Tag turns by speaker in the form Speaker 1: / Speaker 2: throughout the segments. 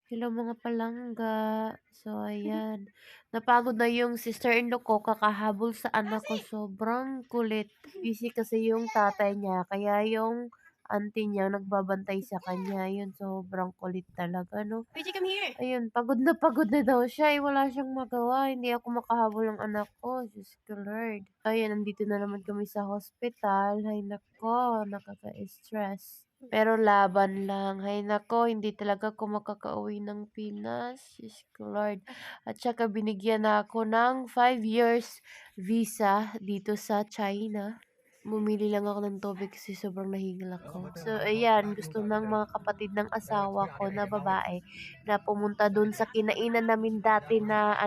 Speaker 1: Hello mga palangga. So ayan, napagod na yung sister-in-law ko kakahabol sa anak ko, sobrang kulit. Busy kasi yung tatay niya kaya yung auntie niya nagbabantay sa kanya, yun sobrang kulit talaga 'no.
Speaker 2: PJ, come here.
Speaker 1: Ayun, pagod na daw siya, eh, wala siyang magawa, hindi ako makahabol ng anak ko, Diyos ko Lord. Ayan, nandito na naman kami sa hospital, hay naku, nakaka-stress. Pero laban lang, hay naku, hindi talaga ako makakauwi ng Pinas, Diyos ko Lord. At saka binigyan na ako ng 5 years visa dito sa China. Bumili lang ako ng tubig kasi sobrang nahihilo ako. So ayan, gusto ng mga kapatid ng asawa ko na babae na pumunta dun sa kinainan namin dati na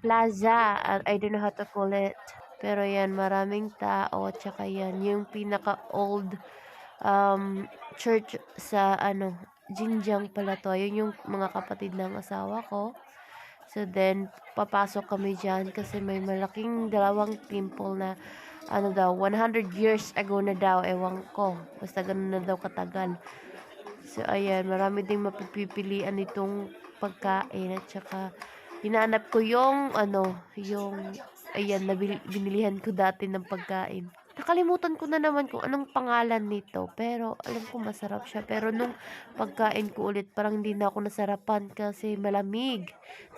Speaker 1: plaza, I don't know how to call it. Pero yan, maraming tao at saka yan, yung pinaka-old church sa Jinjiang pala to. Yun yung mga kapatid ng asawa ko. So then, papasok kami dyan kasi may malaking dalawang temple na 100 years ago na daw, ewan ko. Basta ganun na daw katagal. So, ayan, marami ding mapipilian nitong pagkain at saka hinahanap ko yung ayan, binilihan ko dati ng pagkain. Nakalimutan ko na naman kung anong pangalan nito, pero alam ko masarap siya. Pero nung pagkain ko ulit, parang hindi na ako nasarapan kasi malamig.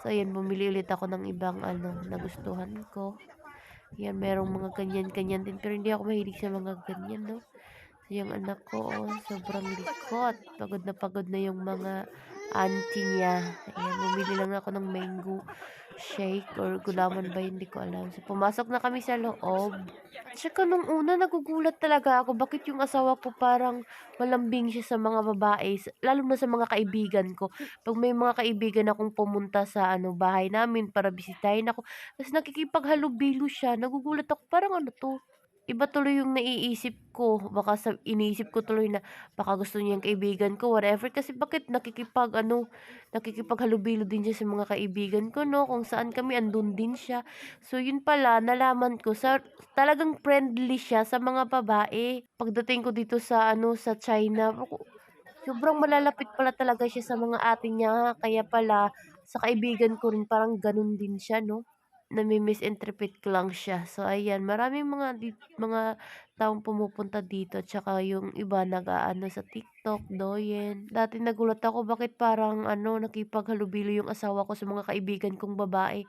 Speaker 1: So, ayan, bumili ulit ako ng ibang nagustuhan ko. Yan, merong mga ganyan-ganyan din, pero hindi ako mahilig sa mga ganyan, no? So, yung anak ko, sobrang likot. Pagod na yung mga auntie niya. Ayan, bumili lang ako ng mango shake or gulaman ba, hindi ko alam. So, pumasok na kami sa loob. Tsaka nung una, nagugulat talaga ako. Bakit yung asawa ko parang malambing siya sa mga babae, lalo na sa mga kaibigan ko. Pag may mga kaibigan akong pumunta sa bahay namin para bisitahin ako, tapos nakikipaghalubilo siya, nagugulat ako, parang ano to? Iba tuloy yung naiisip ko. Baka iniisip ko tuloy na baka gusto niya yung kaibigan ko, whatever. Kasi bakit nakikipaghalubilo din siya sa mga kaibigan ko, no? Kung saan kami, andun din siya. So, yun pala, nalaman ko, talagang friendly siya sa mga babae. Pagdating ko dito sa China, sobrang malalapit pala talaga siya sa mga ate niya. Kaya pala, sa kaibigan ko rin, parang ganun din siya, no? Nami-misinterpret ko lang siya. So, ayan, maraming mga taong pumupunta dito. Tsaka yung iba nag-aano sa TikTok, Doyen. Dati nagulat ako bakit parang nakipaghalubilo yung asawa ko sa mga kaibigan kong babae.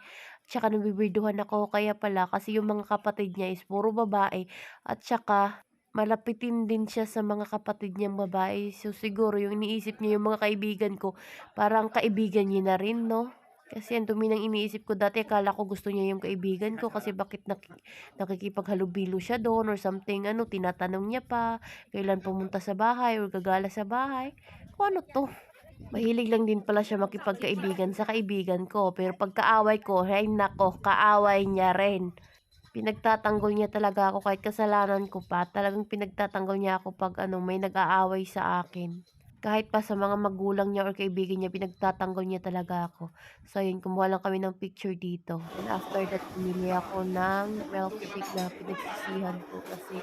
Speaker 1: Tsaka nabibirduhan ako. Kaya pala, kasi yung mga kapatid niya is puro babae. At tsaka, malapitin din siya sa mga kapatid niyang babae. So, siguro yung iniisip niya yung mga kaibigan ko, parang kaibigan niya na rin, no? Kasi ang dumi ng iniisip ko dati, akala ko gusto niya yung kaibigan ko kasi bakit nakikipaghalubilo siya doon or something, tinatanong niya pa, kailan pumunta sa bahay or gagala sa bahay. Kung ano to? Mahilig lang din pala siya makipagkaibigan sa kaibigan ko, pero pagkaaway ko, ay nako, kaaway niya rin. Pinagtatanggol niya talaga ako kahit kasalanan ko pa, talagang pinagtatanggol niya ako pag may nag-aaway sa akin. Kahit pa sa mga magulang niya or kaibigan niya, pinagtatanggol niya talaga ako. So, yun, kumuha lang kami ng picture dito. And after that, pumili ako ng milkshake na pinagsisihan ko kasi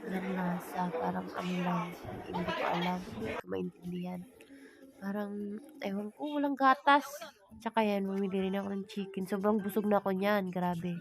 Speaker 1: walang lasa. Parang ano lang, hindi ko alam, hindi ko maintindihan. Parang, ewan ko, walang gatas. Tsaka yan, bumili rin ako ng chicken. Sobrang busog na ako niyan, grabe.